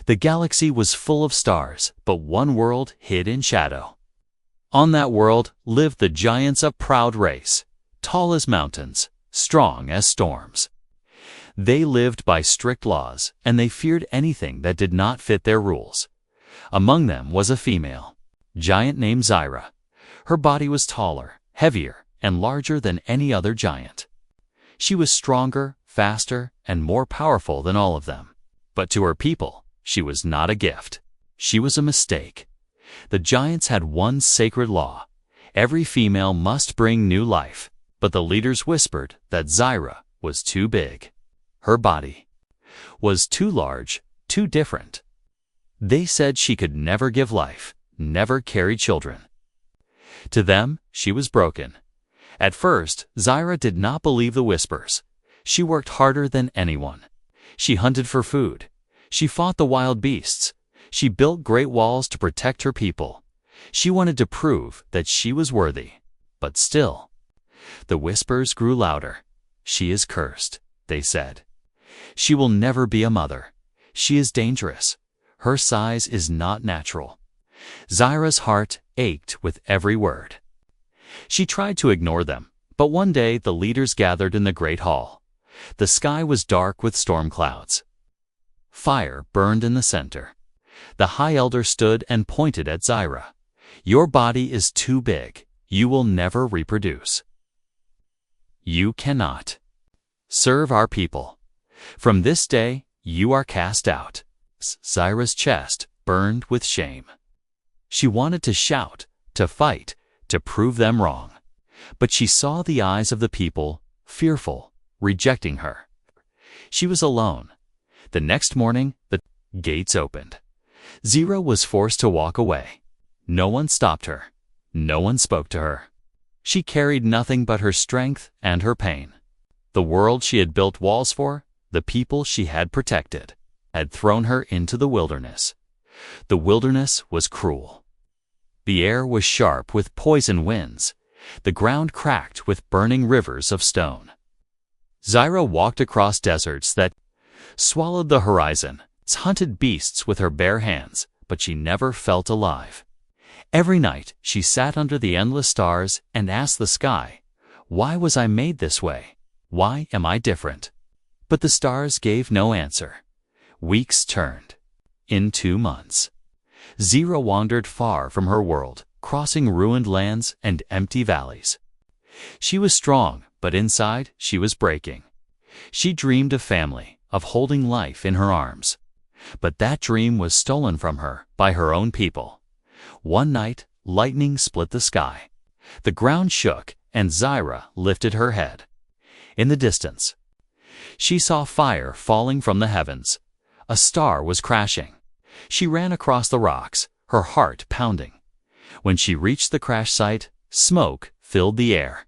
The galaxy was full of stars, but one world hid in shadow. On that world lived the giants of proud race, tall as mountains, strong as storms. They lived by strict laws, and they feared anything that did not fit their rules. Among them was a female giant named Zyra. Her body was taller, heavier, and larger than any other giant. She was stronger, faster, and more powerful than all of them. But to her people, she was not a gift. She was a mistake. The giants had one sacred law. Every female must bring new life, but the leaders whispered that Zyra was too big. Her body was too large, too different. They said she could never give life, never carry children. To them, she was broken. At first, Zyra did not believe the whispers. She worked harder than anyone. She hunted for food. She fought the wild beasts. She built great walls to protect her people. She wanted to prove that she was worthy. But still, the whispers grew louder. She is cursed, they said. She will never be a mother. She is dangerous. Her size is not natural. Zyra's heart ached with every word. She tried to ignore them, but one day the leaders gathered in the great hall. The sky was dark with storm clouds. Fire burned in the center. The High Elder stood and pointed at Zyra. Your body is too big. You will never reproduce. You cannot serve our people. From this day, you are cast out. Zyra's chest burned with shame. She wanted to shout, to fight, to prove them wrong. But she saw the eyes of the people, fearful, rejecting her. She was alone. The next morning, the gates opened. Zyra was forced to walk away. No one stopped her. No one spoke to her. She carried nothing but her strength and her pain. The world she had built walls for, the people she had protected, had thrown her into the wilderness. The wilderness was cruel. The air was sharp with poison winds. The ground cracked with burning rivers of stone. Zyra walked across deserts that swallowed the horizon, hunted beasts with her bare hands, but she never felt alive. Every night she sat under the endless stars and asked the sky, "Why was I made this way? Why am I different?" But the stars gave no answer. Weeks turned into months. Zyra wandered far from her world, crossing ruined lands and empty valleys. She was strong, but inside she was breaking. She dreamed of family, of holding life in her arms. But that dream was stolen from her by her own people. One night, lightning split the sky. The ground shook, and Zyra lifted her head. In the distance, she saw fire falling from the heavens. A star was crashing. She ran across the rocks, her heart pounding. When she reached the crash site, smoke filled the air.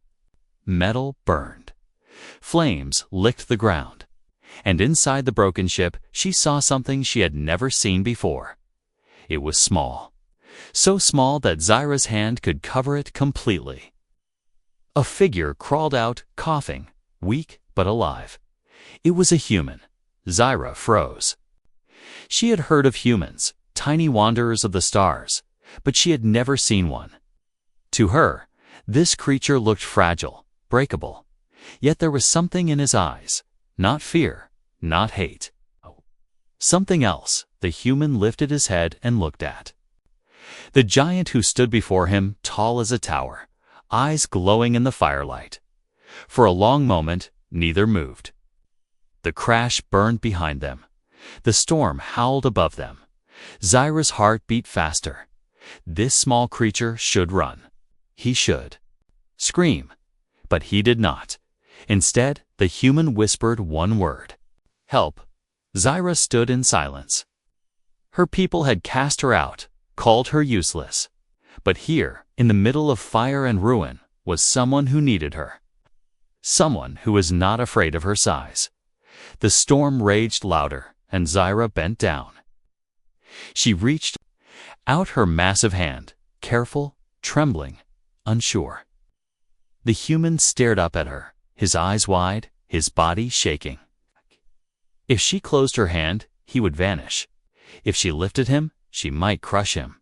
Metal burned. Flames licked the ground. And inside the broken ship, she saw something she had never seen before. It was small. So small that Zyra's hand could cover it completely. A figure crawled out, coughing, weak but alive. It was a human. Zyra froze. She had heard of humans, tiny wanderers of the stars, but she had never seen one. To her, this creature looked fragile, breakable. Yet there was something in his eyes, not fear, not hate. Something else. The human lifted his head and looked at the giant who stood before him, tall as a tower, eyes glowing in the firelight. For a long moment, neither moved. The crash burned behind them. The storm howled above them. Zyra's heart beat faster. This small creature should run. He should scream. But he did not. Instead, the human whispered one word: "Help." Zyra stood in silence. Her people had cast her out, called her useless. But here, in the middle of fire and ruin, was someone who needed her. Someone who was not afraid of her size. The storm raged louder, and Zyra bent down. She reached out her massive hand, careful, trembling, unsure. The human stared up at her, his eyes wide, his body shaking. If she closed her hand, he would vanish. If she lifted him, she might crush him.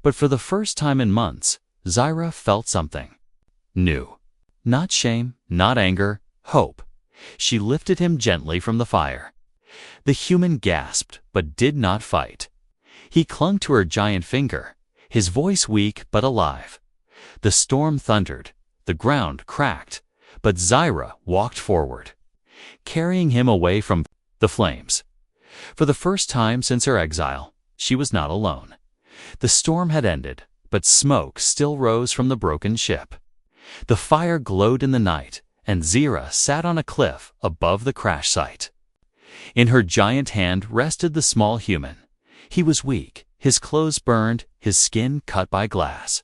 But for the first time in months, Zyra felt something new. Not shame, not anger, hope. She lifted him gently from the fire. The human gasped, but did not fight. He clung to her giant finger, his voice weak but alive. The storm thundered, the ground cracked, but Zyra walked forward, carrying him away from the flames. For the first time since her exile, she was not alone. The storm had ended, but smoke still rose from the broken ship. The fire glowed in the night, and Zyra sat on a cliff above the crash site. In her giant hand rested the small human. He was weak, his clothes burned, his skin cut by glass.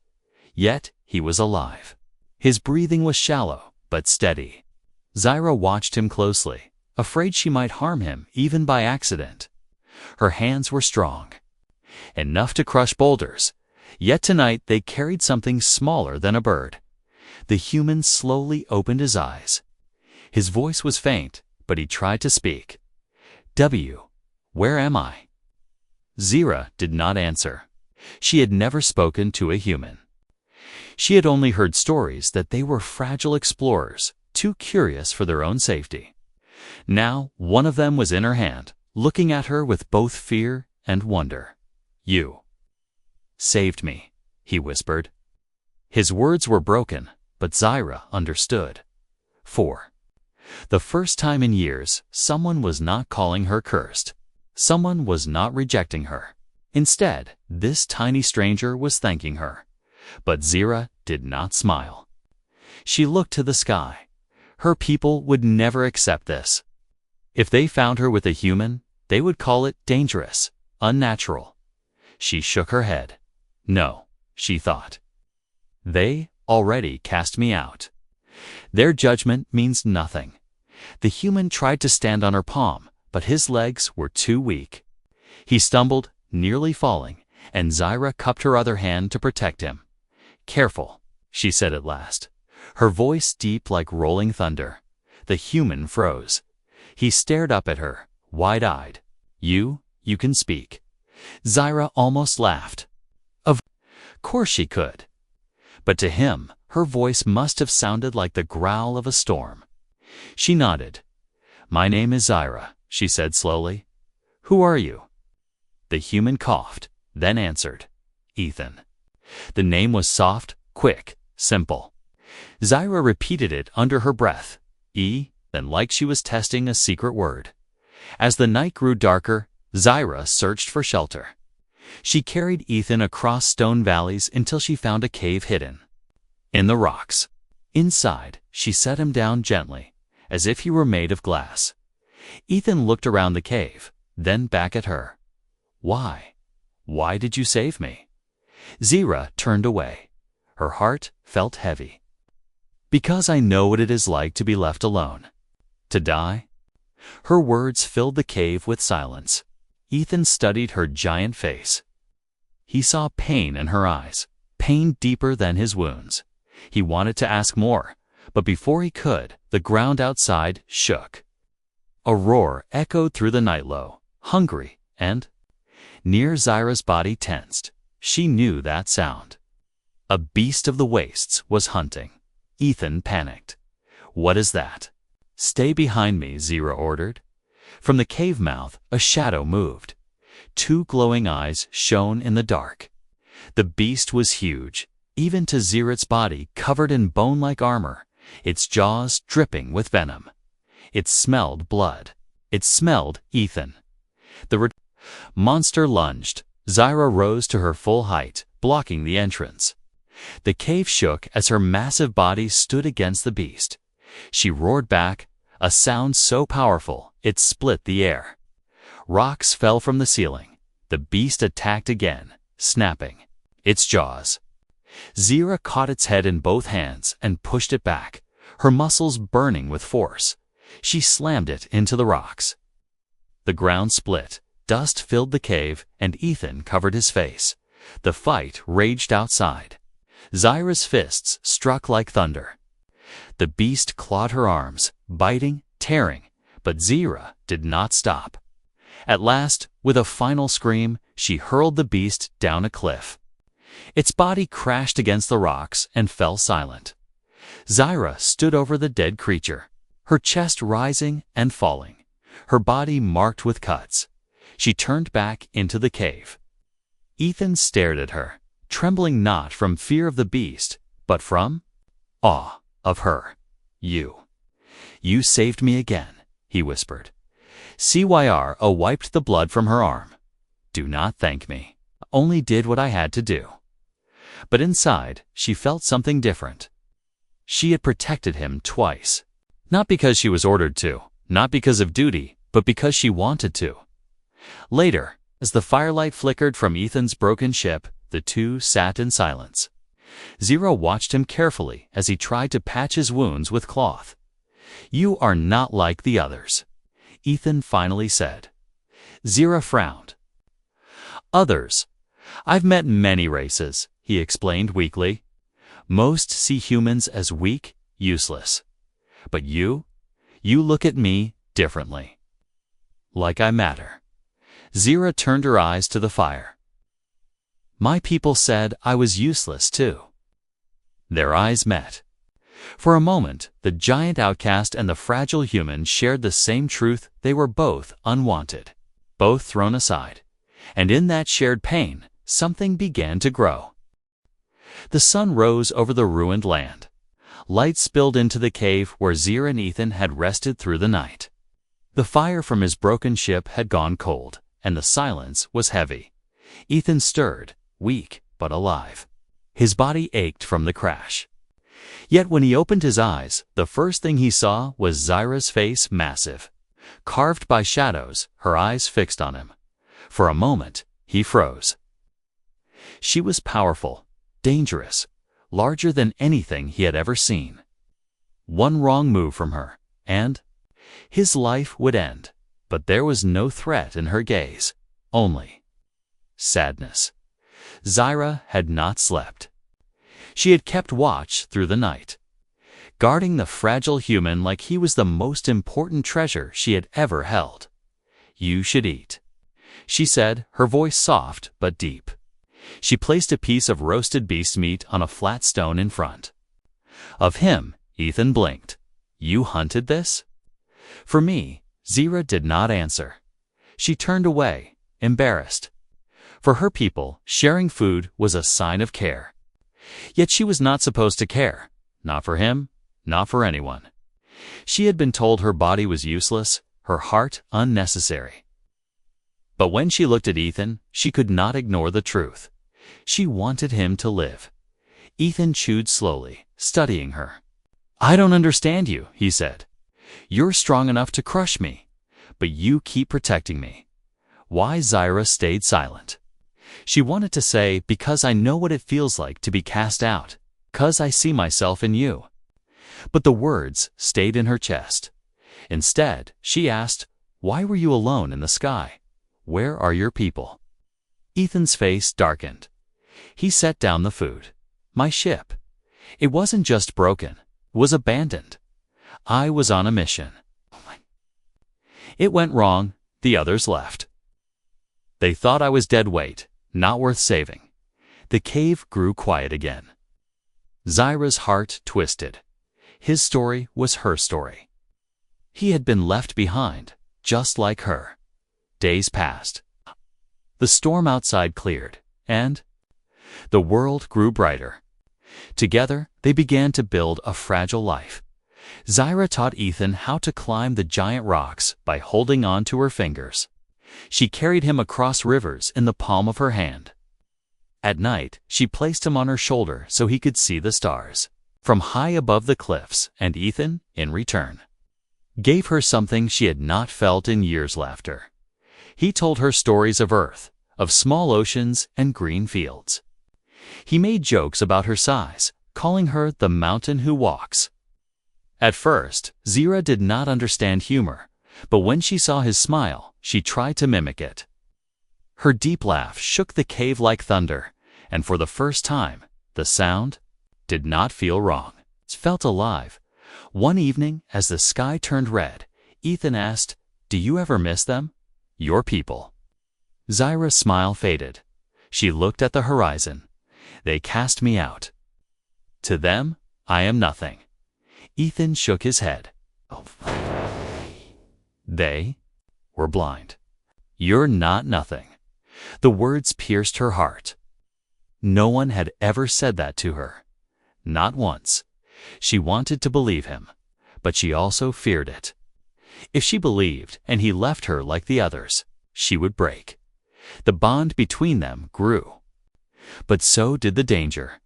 Yet he was alive. His breathing was shallow, but steady. Zyra watched him closely, afraid she might harm him even by accident. Her hands were strong, enough to crush boulders, yet tonight they carried something smaller than a bird. The human slowly opened his eyes. His voice was faint, but he tried to speak. Where am I?" Zyra did not answer. She had never spoken to a human. She had only heard stories that they were fragile explorers, too curious for their own safety. Now one of them was in her hand, looking at her with both fear and wonder. "You saved me," he whispered. His words were broken, but Zyra understood. For the first time in years, someone was not calling her cursed. Someone was not rejecting her. Instead, this tiny stranger was thanking her. But Zyra did not smile. She looked to the sky. Her people would never accept this. If they found her with a human, they would call it dangerous, unnatural. She shook her head. "No," she thought. "They already cast me out. Their judgment means nothing." The human tried to stand on her palm, but his legs were too weak. He stumbled, nearly falling, and Zyra cupped her other hand to protect him. "Careful," she said at last, her voice deep like rolling thunder. The human froze. He stared up at her, wide-eyed. You can speak." Zyra almost laughed. Of course she could. But to him, her voice must have sounded like the growl of a storm. She nodded. "My name is Zyra," she said slowly. "Who are you?" The human coughed, then answered. "Ethan." The name was soft, quick, simple. Zyra repeated it under her breath, then like she was testing a secret word. As the night grew darker, Zyra searched for shelter. She carried Ethan across stone valleys until she found a cave hidden in the rocks. Inside, she set him down gently, as if he were made of glass. Ethan looked around the cave, then back at her. Why did you save me?" Zyra turned away. Her heart felt heavy. "Because I know what it is like to be left alone. To die?" Her words filled the cave with silence. Ethan studied her giant face. He saw pain in her eyes, pain deeper than his wounds. He wanted to ask more, but before he could, the ground outside shook. A roar echoed through the night low, hungry, and near Zyra's body tensed. She knew that sound. A beast of the wastes was hunting. Ethan panicked. "What is that?" "Stay behind me," Zyra ordered. From the cave mouth, a shadow moved. Two glowing eyes shone in the dark. The beast was huge, even to Zyra's body covered in bone-like armor, its jaws dripping with venom. It smelled blood. It smelled Ethan. The monster lunged. Zyra rose to her full height, blocking the entrance. The cave shook as her massive body stood against the beast. She roared back, a sound so powerful it split the air. Rocks fell from the ceiling. The beast attacked again, snapping its jaws. Zyra caught its head in both hands and pushed it back, her muscles burning with force. She slammed it into the rocks. The ground split, dust filled the cave, and Ethan covered his face. The fight raged outside. Zyra's fists struck like thunder. The beast clawed her arms, biting, tearing, but Zyra did not stop. At last, with a final scream, she hurled the beast down a cliff. Its body crashed against the rocks and fell silent. Zyra stood over the dead creature, her chest rising and falling, her body marked with cuts. She turned back into the cave. Ethan stared at her, trembling not from fear of the beast, but from awe of her. You saved me again," he whispered. Cyra wiped the blood from her arm. "Do not thank me. I only did what I had to do." But inside, she felt something different. She had protected him twice. Not because she was ordered to, not because of duty, but because she wanted to. Later, as the firelight flickered from Ethan's broken ship, the two sat in silence. Zyra watched him carefully as he tried to patch his wounds with cloth. "You are not like the others," Ethan finally said. Zyra frowned. "Others? I've met many races," he explained weakly. "Most see humans as weak, useless. But you look at me differently. Like I matter." Zyra turned her eyes to the fire. "My people said I was useless too." Their eyes met. For a moment, the giant outcast and the fragile human shared the same truth: they were both unwanted, both thrown aside. And in that shared pain, something began to grow. The sun rose over the ruined land. Light spilled into the cave where Zyra and Ethan had rested through the night. The fire from his broken ship had gone cold, and the silence was heavy. Ethan stirred, weak but alive. His body ached from the crash. Yet when he opened his eyes, the first thing he saw was Zyra's face, massive, carved by shadows, her eyes fixed on him. For a moment, he froze. She was powerful, dangerous, larger than anything he had ever seen. One wrong move from her, and his life would end. But there was no threat in her gaze, only sadness. Zyra had not slept. She had kept watch through the night, guarding the fragile human like he was the most important treasure she had ever held. "You should eat," she said, her voice soft but deep. She placed a piece of roasted beast meat on a flat stone in front of him. Ethan blinked. "You hunted this?" "For me." Zyra did not answer. She turned away, embarrassed. For her people, sharing food was a sign of care. Yet she was not supposed to care. Not for him, not for anyone. She had been told her body was useless, her heart unnecessary. But when she looked at Ethan, she could not ignore the truth. She wanted him to live. Ethan chewed slowly, studying her. "I don't understand you," he said. "You're strong enough to crush me, but you keep protecting me." Why? Zyra stayed silent. She wanted to say, "Because I know what it feels like to be cast out, 'cause I see myself in you." But the words stayed in her chest. Instead, she asked, "Why were you alone in the sky? Where are your people?" Ethan's face darkened. He set down the food. "My ship. It wasn't just broken, it was abandoned. I was on a mission. It went wrong, the others left. They thought I was dead weight, not worth saving." The cave grew quiet again. Zyra's heart twisted. His story was her story. He had been left behind, just like her. Days passed. The storm outside cleared, and the world grew brighter. Together, they began to build a fragile life. Zyra taught Ethan how to climb the giant rocks by holding on to her fingers. She carried him across rivers in the palm of her hand. At night, she placed him on her shoulder so he could see the stars from high above the cliffs, and Ethan, in return, gave her something she had not felt in years: laughter. He told her stories of Earth, of small oceans and green fields. He made jokes about her size, calling her the mountain who walks. At first, Zyra did not understand humor, but when she saw his smile, she tried to mimic it. Her deep laugh shook the cave like thunder, and for the first time, the sound did not feel wrong. It felt alive. One evening, as the sky turned red, Ethan asked, "Do you ever miss them? your people. Zyra's smile faded. She looked at the horizon. They cast me out. To them, I am nothing. Ethan shook his head. They were blind. You're not nothing. The words pierced her heart. No one had ever said that to her. Not once. She wanted to believe him, but she also feared it. If she believed and he left her like the others, she would break. The bond between them grew. But so did the danger.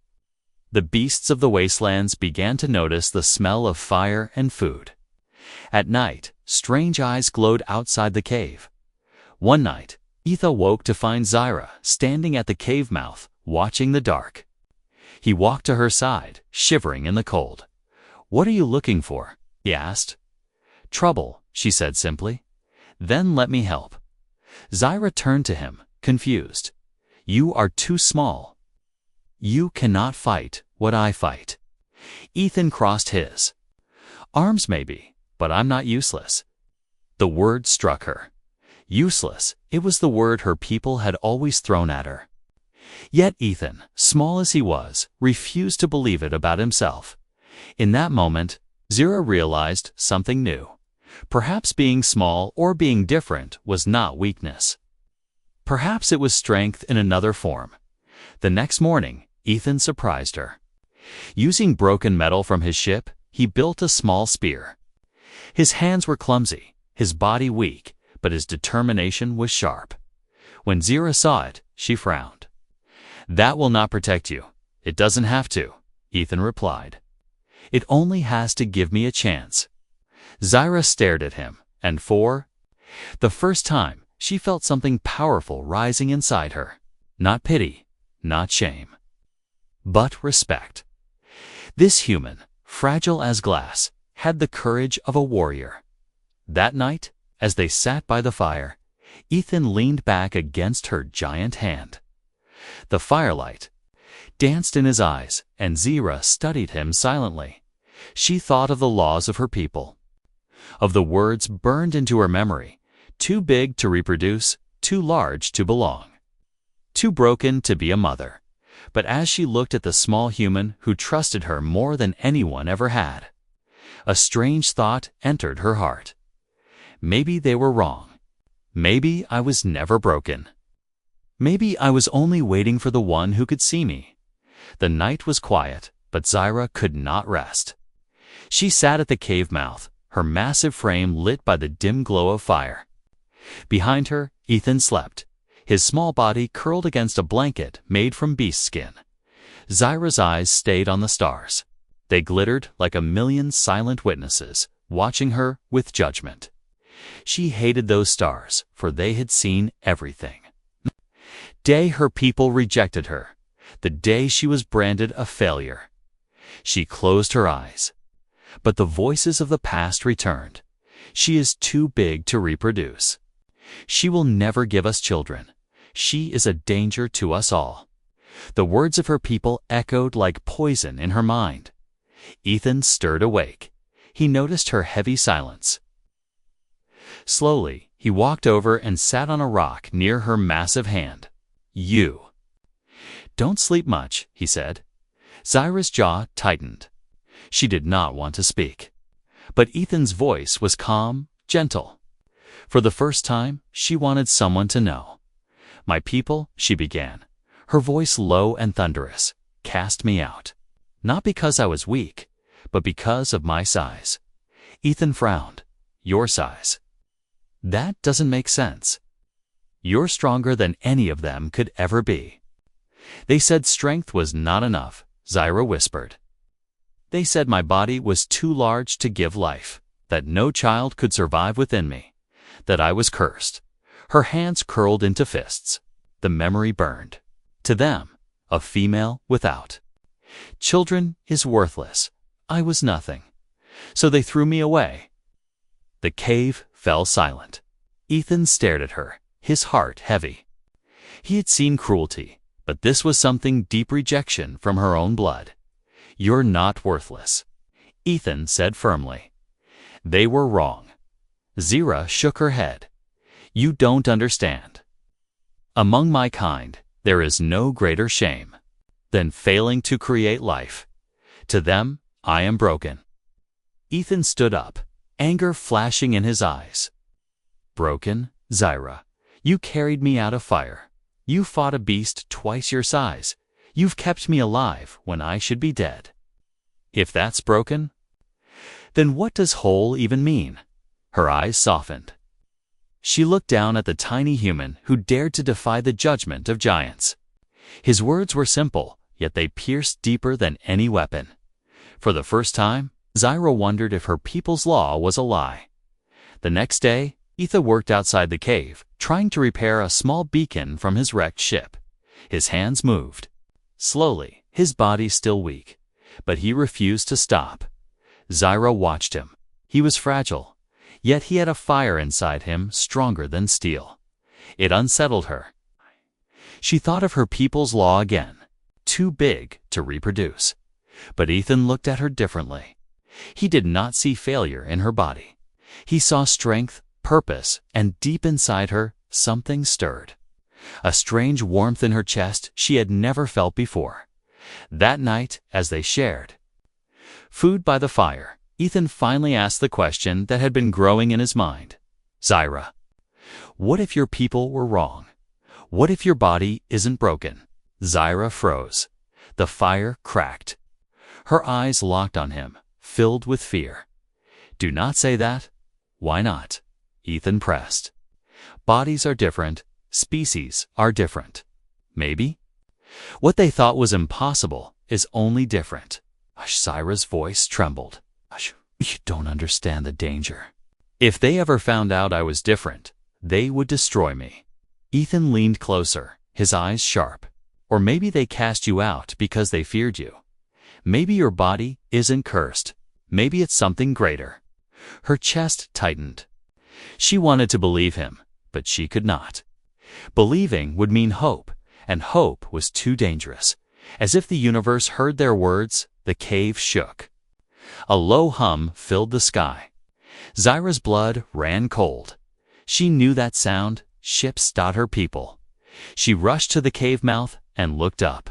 The beasts of the wastelands began to notice the smell of fire and food. At night, strange eyes glowed outside the cave. One night, Ethan woke to find Zyra standing at the cave mouth, watching the dark. He walked to her side, shivering in the cold. "What are you looking for?" he asked. "Trouble," she said simply. "Then let me help." Zyra turned to him, confused. "You are too small. You cannot fight what I fight." Ethan crossed his arms maybe, but I'm not useless. The word struck her. Useless, it was the word her people had always thrown at her. Yet Ethan, small as he was, refused to believe it about himself. In that moment, Zyra realized something new. Perhaps being small or being different was not weakness. Perhaps it was strength in another form. The next morning, Ethan surprised her. Using broken metal from his ship, he built a small spear. His hands were clumsy, his body weak, but his determination was sharp. When Zyra saw it, she frowned. "That will not protect you. It doesn't have to," Ethan replied. "It only has to give me a chance." Zyra stared at him, and for the first time, she felt something powerful rising inside her. Not pity, not shame, but respect. This human, fragile as glass, had the courage of a warrior. That night, as they sat by the fire, Ethan leaned back against her giant hand. The firelight danced in his eyes, and Zyra studied him silently. She thought of the laws of her people, of the words burned into her memory, too big to reproduce, too large to belong, too broken to be a mother. But as she looked at the small human who trusted her more than anyone ever had, a strange thought entered her heart. Maybe they were wrong. Maybe I was never broken. Maybe I was only waiting for the one who could see me. The night was quiet, but Zyra could not rest. She sat at the cave mouth, her massive frame lit by the dim glow of fire. Behind her, Ethan slept, his small body curled against a blanket made from beast skin. Zyra's eyes stayed on the stars. They glittered like a million silent witnesses, watching her with judgment. She hated those stars, for they had seen everything. The day her people rejected her, the day she was branded a failure. She closed her eyes. But the voices of the past returned. She is too big to reproduce. She will never give us children. She is a danger to us all. The words of her people echoed like poison in her mind. Ethan stirred awake. He noticed her heavy silence. Slowly, he walked over and sat on a rock near her massive hand. "You don't sleep much," he said. Zyra's jaw tightened. She did not want to speak. But Ethan's voice was calm, gentle. For the first time, she wanted someone to know. "My people," she began, her voice low and thunderous, "cast me out. Not because I was weak, but because of my size." Ethan frowned. "Your size? That doesn't make sense. You're stronger than any of them could ever be." "They said strength was not enough," Zyra whispered. "They said my body was too large to give life, that no child could survive within me, that I was cursed." Her hands curled into fists. The memory burned. To them, a female without children is worthless. I was nothing. So they threw me away. The cave fell silent. Ethan stared at her, his heart heavy. He had seen cruelty, but this was something deep rejection from her own blood. "You're not worthless," Ethan said firmly. "They were wrong." Zyra shook her head. You don't understand. Among my kind, there is no greater shame than failing to create life. To them, I am broken." Ethan stood up, anger flashing in his eyes. "Broken, Zyra? You carried me out of fire. You fought a beast twice your size. You've kept me alive when I should be dead. If that's broken, then what does whole even mean?" Her eyes softened. She looked down at the tiny human who dared to defy the judgment of giants. His words were simple, yet they pierced deeper than any weapon. For the first time, Zyra wondered if her people's law was a lie. The next day, Ethan worked outside the cave, trying to repair a small beacon from his wrecked ship. His hands moved. Slowly, his body still weak, but he refused to stop. Zyra watched him. He was fragile, yet he had a fire inside him stronger than steel. It unsettled her. She thought of her people's law again, too big to reproduce. But Ethan looked at her differently. He did not see failure in her body. He saw strength, purpose, and deep inside her, something stirred. A strange warmth in her chest she had never felt before. That night, as they shared food by the fire, Ethan finally asked the question that had been growing in his mind. "Zyra, what if your people were wrong? What if your body isn't broken?" Zyra froze. The fire cracked. Her eyes locked on him, filled with fear. "Do not say that." "Why not?" Ethan pressed. "Bodies are different. Species are different. Maybe what they thought was impossible is only different." Zyra's voice trembled. "You don't understand the danger. If they ever found out I was different, they would destroy me." Ethan leaned closer, his eyes sharp. "Or maybe they cast you out because they feared you. Maybe your body isn't cursed. Maybe it's something greater." Her chest tightened. She wanted to believe him, but she could not. Believing would mean hope, and hope was too dangerous. As if the universe heard their words, the cave shook. A low hum filled the sky. Zyra's blood ran cold. She knew that sound. Ships dot her people. She rushed to the cave mouth and looked up.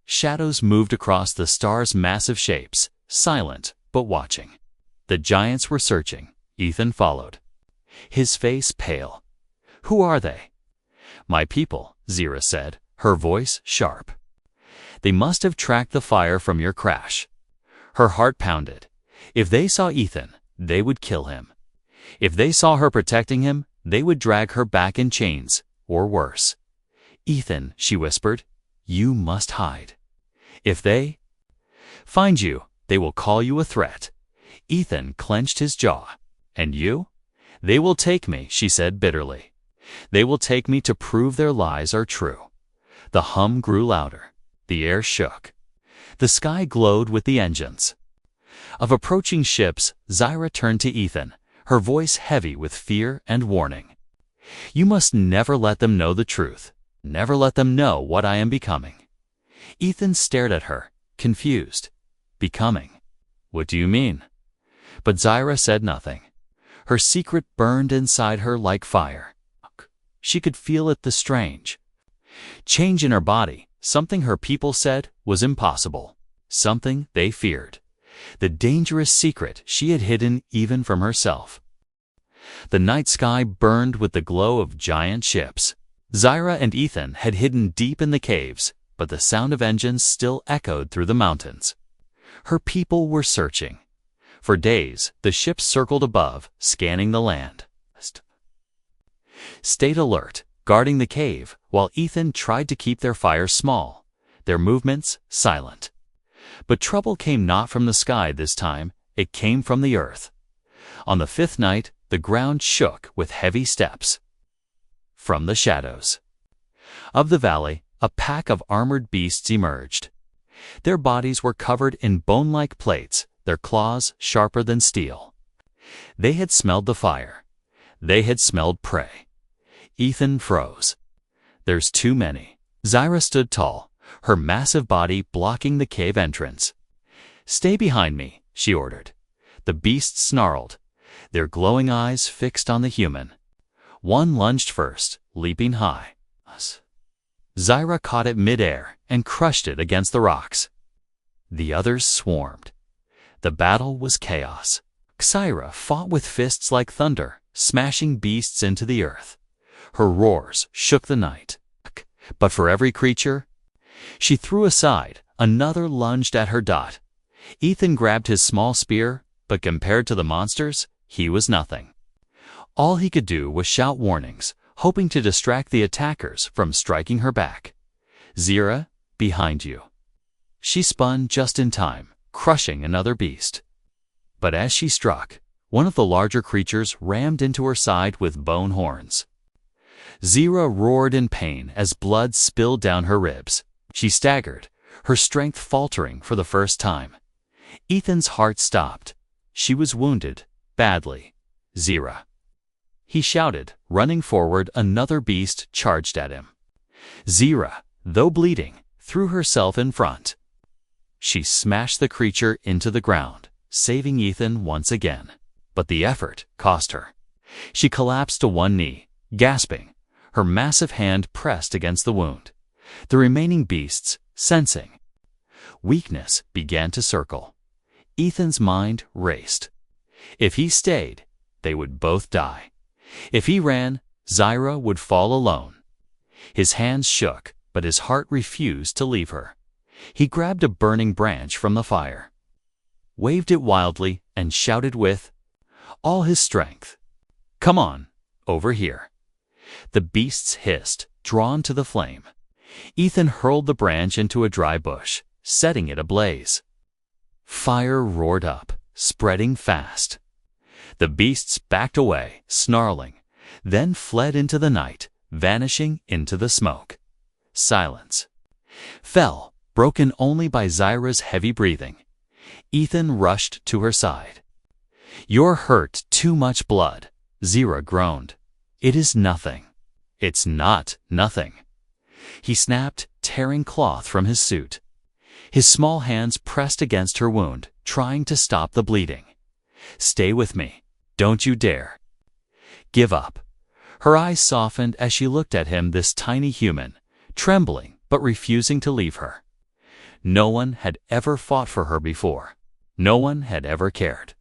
Shadows moved across the stars' massive shapes, silent but watching. The giants were searching. Ethan followed, his face pale. "Who are they?" "My people," Zyra said, her voice sharp. "They must have tracked the fire from your crash." Her heart pounded. If they saw Ethan, they would kill him. If they saw her protecting him, they would drag her back in chains, or worse. "Ethan," she whispered, "you must hide. If they find you, they will call you a threat." Ethan clenched his jaw. "And you?" "They will take me," she said bitterly. "They will take me to prove their lies are true." The hum grew louder. The air shook. The sky glowed with the engines of approaching ships. Zyra turned to Ethan, her voice heavy with fear and warning. "You must never let them know the truth. Never let them know what I am becoming." Ethan stared at her, confused. "Becoming? What do you mean?" But Zyra said nothing. Her secret burned inside her like fire. She could feel it, the strange change in her body. Something her people said was impossible. Something they feared. The dangerous secret she had hidden even from herself. The night sky burned with the glow of giant ships. Zyra and Ethan had hidden deep in the caves, but the sound of engines still echoed through the mountains. Her people were searching. For days, the ships circled above, scanning the land. Stayed alert, guarding the cave, while Ethan tried to keep their fire small, their movements silent. But trouble came not from the sky this time, it came from the earth. On the fifth night, the ground shook with heavy steps. From the shadows of the valley, a pack of armored beasts emerged. Their bodies were covered in bone-like plates, their claws sharper than steel. They had smelled the fire. They had smelled prey. Ethan froze. "There's too many." Zyra stood tall, her massive body blocking the cave entrance. "Stay behind me," she ordered. The beasts snarled, their glowing eyes fixed on the human. One lunged first, leaping high. Zyra caught it mid-air and crushed it against the rocks. The others swarmed. The battle was chaos. Zyra fought with fists like thunder, smashing beasts into the earth. Her roars shook the night. But for every creature she threw aside, another lunged at her dot. Ethan grabbed his small spear, but compared to the monsters, he was nothing. All he could do was shout warnings, hoping to distract the attackers from striking her back. Zyra, behind you. She spun just in time, crushing another beast. But as she struck, one of the larger creatures rammed into her side with bone horns. Zyra roared in pain as blood spilled down her ribs. She staggered, her strength faltering for the first time. Ethan's heart stopped. She was wounded, badly. Zyra. He shouted, running forward. Another beast charged at him. Zyra, though bleeding, threw herself in front. She smashed the creature into the ground, saving Ethan once again. But the effort cost her. She collapsed to one knee, gasping, her massive hand pressed against the wound. The remaining beasts, sensing weakness, began to circle. Ethan's mind raced. If he stayed, they would both die. If he ran, Zyra would fall alone. His hands shook, but his heart refused to leave her. He grabbed a burning branch from the fire, waved it wildly, and shouted with all his strength, "Come on, over here." The beasts hissed, drawn to the flame. Ethan hurled the branch into a dry bush, setting it ablaze. Fire roared up, spreading fast. The beasts backed away, snarling, then fled into the night, vanishing into the smoke. Silence fell, broken only by Zyra's heavy breathing. Ethan rushed to her side. "You're hurt, too much blood," Zyra groaned. "It is nothing." "It's not nothing." He snapped, tearing cloth from his suit. His small hands pressed against her wound, trying to stop the bleeding. "Stay with me. Don't you dare give up." Her eyes softened as she looked at him, this tiny human, trembling but refusing to leave her. No one had ever fought for her before. No one had ever cared.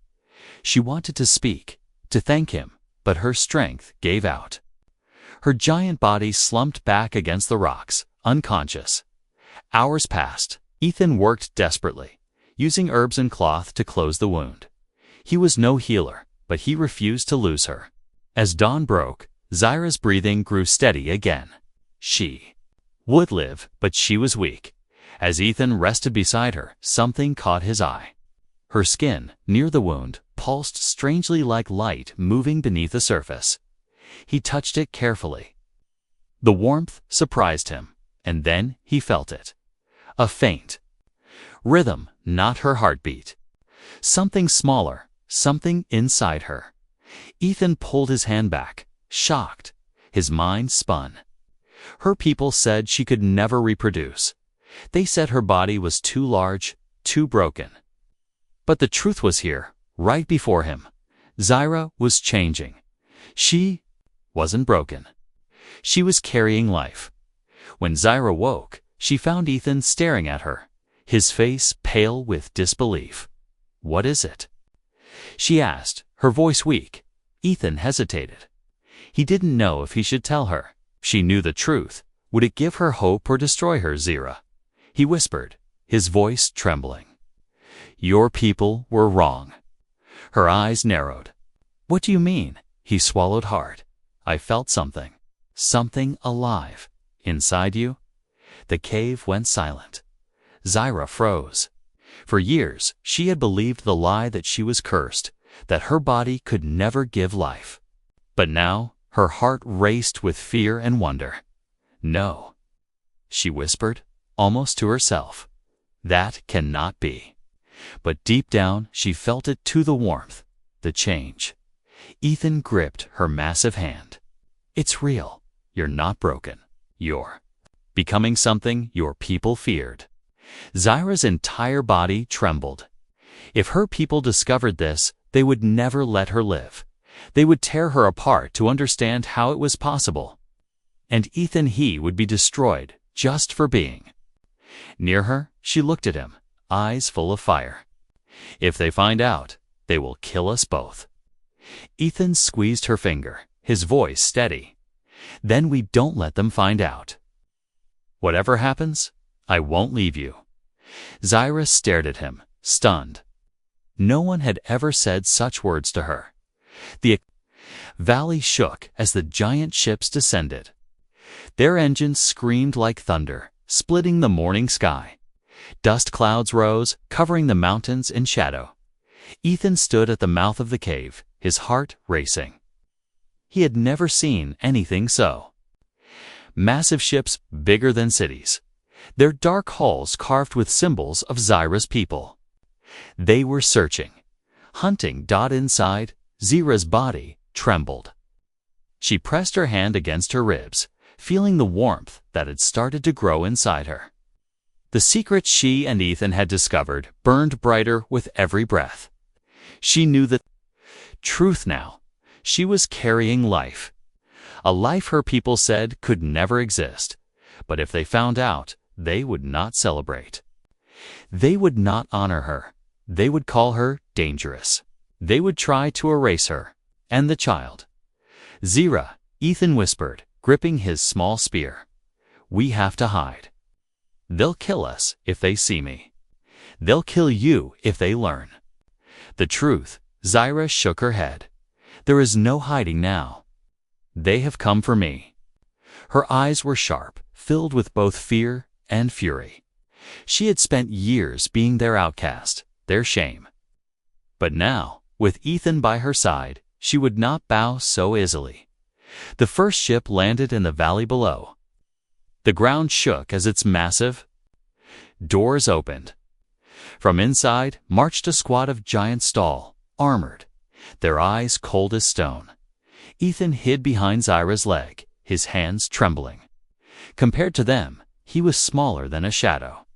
She wanted to speak, to thank him, but her strength gave out. Her giant body slumped back against the rocks, unconscious. Hours passed. Ethan worked desperately, using herbs and cloth to close the wound. He was no healer, but he refused to lose her. As dawn broke, Zyra's breathing grew steady again. She would live, but she was weak. As Ethan rested beside her, something caught his eye. Her skin, near the wound, pulsed strangely like light moving beneath the surface. He touched it carefully. The warmth surprised him, and then he felt it. A faint rhythm, not her heartbeat. Something smaller, something inside her. Ethan pulled his hand back, shocked. His mind spun. Her people said she could never reproduce. They said her body was too large, too broken. But the truth was here, right before him. Zyra was changing. She wasn't broken. She was carrying life. When Zyra woke, she found Ethan staring at her, his face pale with disbelief. "What is it?" she asked, her voice weak. Ethan hesitated. He didn't know if he should tell her. She knew the truth. Would it give her hope or destroy her, Zyra? He whispered, his voice trembling. "Your people were wrong." Her eyes narrowed. "What do you mean?" He swallowed hard. "I felt something. Something alive. Inside you?" The cave went silent. Zyra froze. For years, she had believed the lie that she was cursed, that her body could never give life. But now, her heart raced with fear and wonder. "No," she whispered, almost to herself. "That cannot be." But deep down, she felt it too, the warmth, the change. Ethan gripped her massive hand. "It's real. You're not broken. You're becoming something your people feared." Zyra's entire body trembled. If her people discovered this, they would never let her live. They would tear her apart to understand how it was possible. And Ethan he would be destroyed just for being. Near her, she looked at him, eyes full of fire. If they find out, they will kill us both. Ethan squeezed her finger, his voice steady. Then we don't let them find out. Whatever happens, I won't leave you. Zyra stared at him, stunned. No one had ever said such words to her. The valley shook as the giant ships descended. Their engines screamed like thunder, splitting the morning sky. Dust clouds rose, covering the mountains in shadow. Ethan stood at the mouth of the cave, his heart racing. He had never seen anything so. Massive ships bigger than cities, their dark hulls carved with symbols of Zyra's people. They were searching, hunting. Inside, Zyra's body trembled. She pressed her hand against her ribs, feeling the warmth that had started to grow inside her. The secret she and Ethan had discovered burned brighter with every breath. She knew the truth now. She was carrying life. A life her people said could never exist. But if they found out, they would not celebrate. They would not honor her. They would call her dangerous. They would try to erase her and the child. Zyra, Ethan whispered, gripping his small spear. We have to hide. They'll kill us if they see me. They'll kill you if they learn. The truth, Zyra shook her head. There is no hiding now. They have come for me. Her eyes were sharp, filled with both fear and fury. She had spent years being their outcast, their shame. But now, with Ethan by her side, she would not bow so easily. The first ship landed in the valley below. The ground shook as its massive doors opened. From inside marched a squad of giants, tall, armored, their eyes cold as stone. Ethan hid behind Zyra's leg, his hands trembling. Compared to them, he was smaller than a shadow.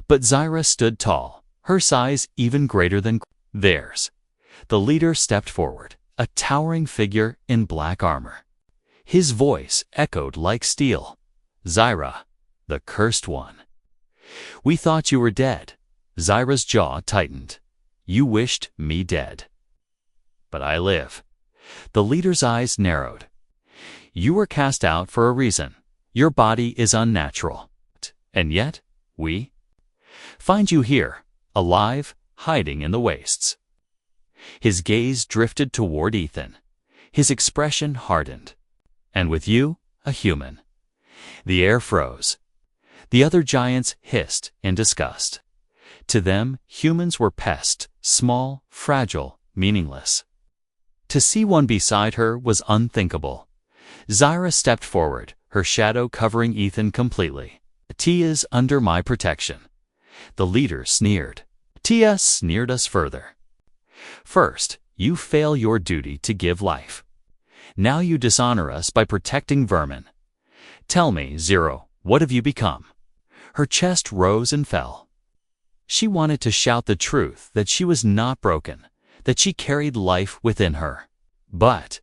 But Zyra stood tall, her size even greater than theirs. The leader stepped forward, a towering figure in black armor. His voice echoed like steel. Zyra, the cursed one. We thought you were dead. Zyra's jaw tightened. You wished me dead. But I live. The leader's eyes narrowed. You were cast out for a reason. Your body is unnatural. And yet, we find you here, alive, hiding in the wastes. His gaze drifted toward Ethan. His expression hardened. And with you, a human. The air froze. The other giants hissed in disgust. To them, humans were pests, small, fragile, meaningless. To see one beside her was unthinkable. Zyra stepped forward, her shadow covering Ethan completely. Tia's under my protection. The leader sneered. Tia sneered us further. First, you fail your duty to give life. Now you dishonor us by protecting vermin. Tell me, Zero, what have you become? Her chest rose and fell. She wanted to shout the truth that she was not broken, that she carried life within her. But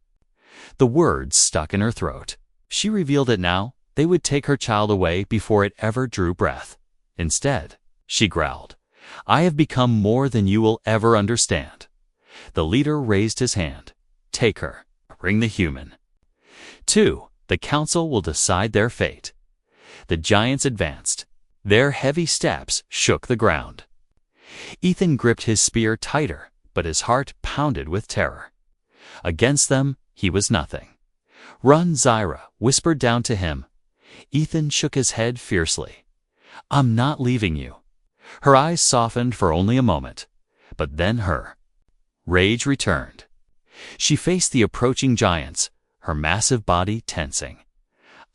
the words stuck in her throat. She revealed it now. They would take her child away before it ever drew breath. Instead, she growled, I have become more than you will ever understand. The leader raised his hand. Take her. Bring the human. 2. The council will decide their fate. The giants advanced. Their heavy steps shook the ground. Ethan gripped his spear tighter, but his heart pounded with terror. Against them, he was nothing. Run, Zyra whispered down to him. Ethan shook his head fiercely. I'm not leaving you. Her eyes softened for only a moment, but then her rage returned. She faced the approaching giants, her massive body tensing.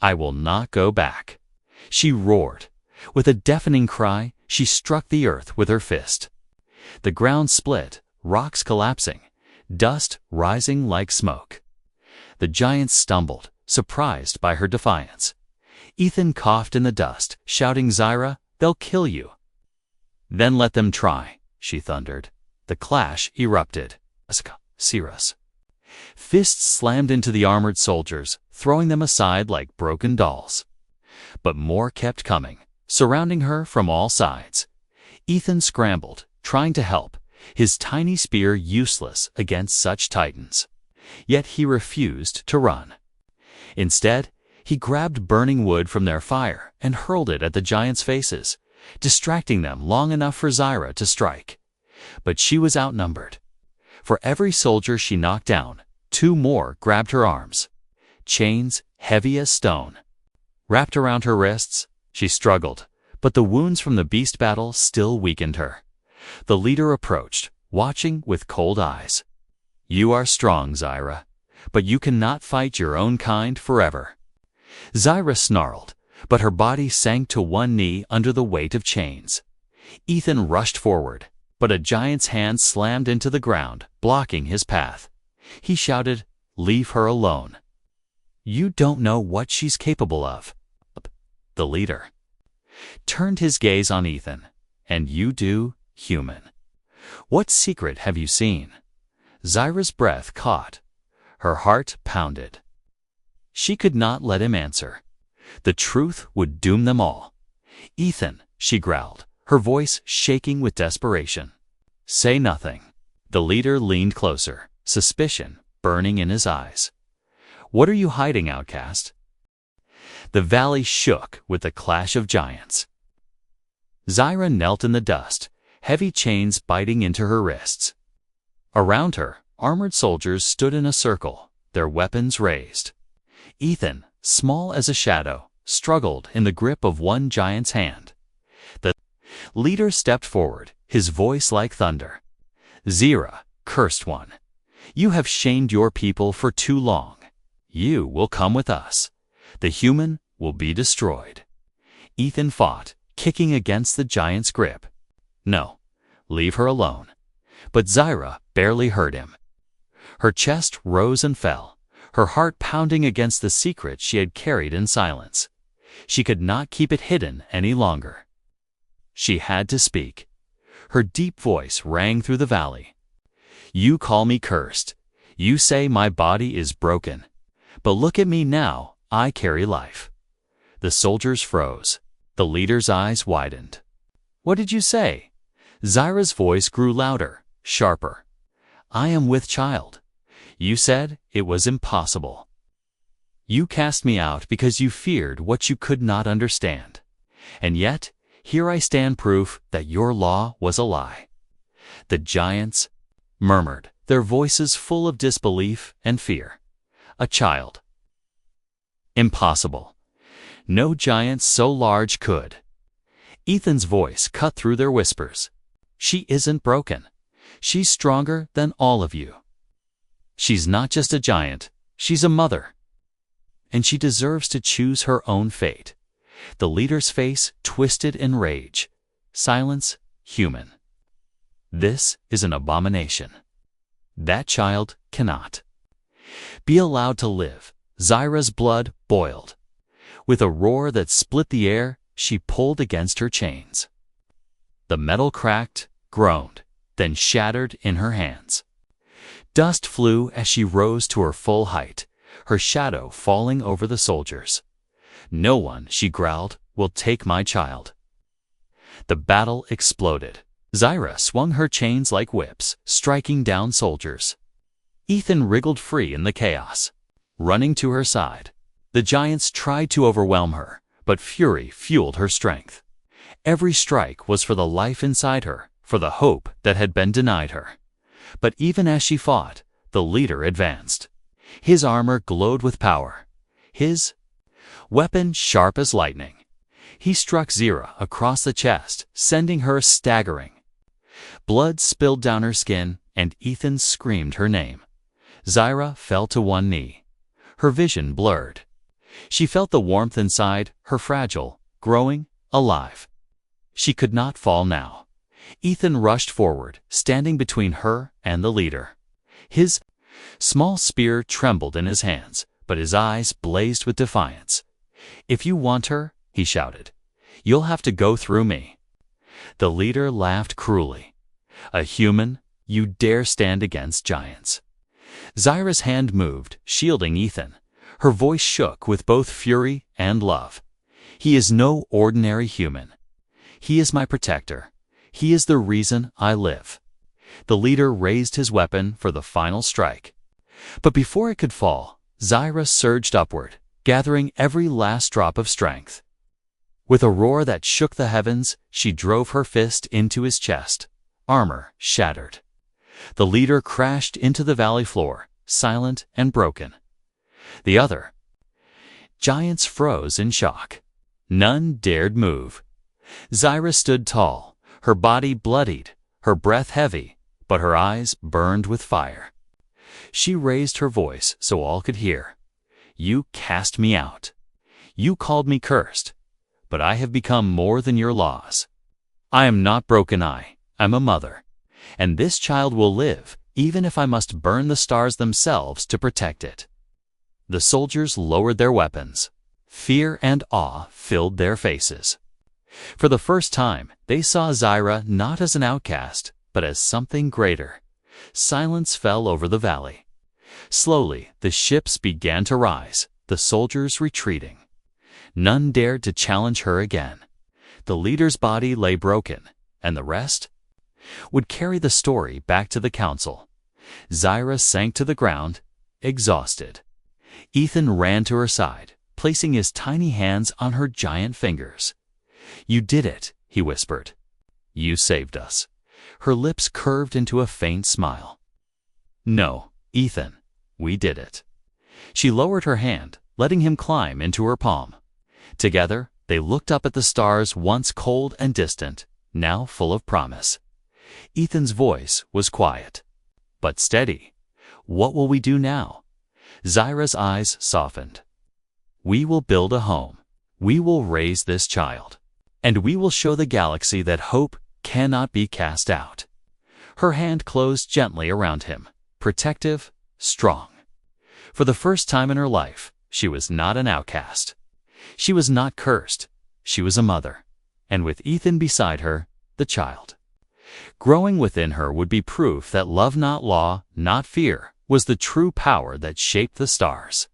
I will not go back. She roared. With a deafening cry, she struck the earth with her fist. The ground split, rocks collapsing, dust rising like smoke. The giants stumbled, surprised by her defiance. Ethan coughed in the dust, shouting, Zyra, they'll kill you. Then let them try, she thundered. The clash erupted. Cyrus. Fists slammed into the armored soldiers, throwing them aside like broken dolls. But more kept coming, surrounding her from all sides. Ethan scrambled, trying to help, his tiny spear useless against such titans. Yet he refused to run. Instead, he grabbed burning wood from their fire and hurled it at the giants' faces, distracting them long enough for Zyra to strike. But she was outnumbered. For every soldier she knocked down, 2 more grabbed her arms. Chains, heavy as stone, wrapped around her wrists. She struggled, but the wounds from the beast battle still weakened her. The leader approached, watching with cold eyes. "You are strong, Zyra, but you cannot fight your own kind forever." Zyra snarled, but her body sank to one knee under the weight of chains. Ethan rushed forward, but a giant's hand slammed into the ground, blocking his path. He shouted, "Leave her alone. You don't know what she's capable of." The leader turned his gaze on Ethan. "And you do, human. What secret have you seen?" Zyra's breath caught. Her heart pounded. She could not let him answer. The truth would doom them all. "Ethan," she growled, her voice shaking with desperation. "Say nothing." The leader leaned closer, suspicion burning in his eyes. "What are you hiding, Outcast?" The valley shook with the clash of giants. Zyra knelt in the dust, heavy chains biting into her wrists. Around her, armored soldiers stood in a circle, their weapons raised. Ethan, small as a shadow, struggled in the grip of one giant's hand. The leader stepped forward, his voice like thunder. "Zyra, cursed one, you have shamed your people for too long. You will come with us. The human will be destroyed." Ethan fought, kicking against the giant's grip. "No, leave her alone." But Zyra barely heard him. Her chest rose and fell, her heart pounding against the secret she had carried in silence. She could not keep it hidden any longer. She had to speak. Her deep voice rang through the valley. "You call me cursed. You say my body is broken. But look at me now, I carry life." The soldiers froze. The leader's eyes widened. "What did you say?" Zyra's voice grew louder, sharper. "I am with child. You said it was impossible. You cast me out because you feared what you could not understand. And yet, here I stand proof that your law was a lie." The giants murmured, their voices full of disbelief and fear. "A child. Impossible. No giant so large could." Ethan's voice cut through their whispers. "She isn't broken. She's stronger than all of you. She's not just a giant, she's a mother. And she deserves to choose her own fate." The leader's face twisted in rage. "Silence, human. This is an abomination. That child cannot be allowed to live." Zyra's blood boiled. With a roar that split the air, she pulled against her chains. The metal cracked, groaned, then shattered in her hands. Dust flew as she rose to her full height, her shadow falling over the soldiers. "No one," she growled, "will take my child." The battle exploded. Zyra swung her chains like whips, striking down soldiers. Ethan wriggled free in the chaos, running to her side. The giants tried to overwhelm her, but fury fueled her strength. Every strike was for the life inside her, for the hope that had been denied her. But even as she fought, the leader advanced. His armor glowed with power, his weapon sharp as lightning. He struck Zyra across the chest, sending her staggering. Blood spilled down her skin, and Ethan screamed her name. Zyra fell to one knee. Her vision blurred. She felt the warmth inside, her fragile, growing, alive. She could not fall now. Ethan rushed forward, standing between her and the leader. His small spear trembled in his hands, but his eyes blazed with defiance. "If you want her," he shouted, "you'll have to go through me." The leader laughed cruelly. "A human, you dare stand against giants." Zyra's hand moved, shielding Ethan. Her voice shook with both fury and love. He is no ordinary human. He is my protector. He is the reason I live. The leader raised his weapon for the final strike. But before it could fall, Zyra surged upward, gathering every last drop of strength. With a roar that shook the heavens, she drove her fist into his chest. Armor shattered. The leader crashed into the valley floor, silent and broken. The other giants froze in shock. None dared move. Zyra stood tall, her body bloodied, her breath heavy, but her eyes burned with fire. She raised her voice so all could hear. You cast me out. You called me cursed, but I have become more than your laws. I am not broken. I'm a mother, and this child will live even if I must burn the stars themselves to protect it. The soldiers lowered their weapons. Fear and awe filled their faces. For the first time, they saw Zyra not as an outcast, but as something greater. Silence fell over the valley. Slowly, the ships began to rise, the soldiers retreating. None dared to challenge her again. The leader's body lay broken, and the rest would carry the story back to the council. Zyra sank to the ground, exhausted. Ethan ran to her side, placing his tiny hands on her giant fingers. You did it, he whispered. You saved us. Her lips curved into a faint smile. No, Ethan, we did it. She lowered her hand, letting him climb into her palm. Together, they looked up at the stars once cold and distant, now full of promise. Ethan's voice was quiet, but steady. What will we do now? Zyra's eyes softened. We will build a home. We will raise this child. And we will show the galaxy that hope cannot be cast out. Her hand closed gently around him, protective, strong. For the first time in her life, she was not an outcast. She was not cursed. She was a mother. And with Ethan beside her, the child. Growing within her would be proof that love, not law, not fear, was the true power that shaped the stars.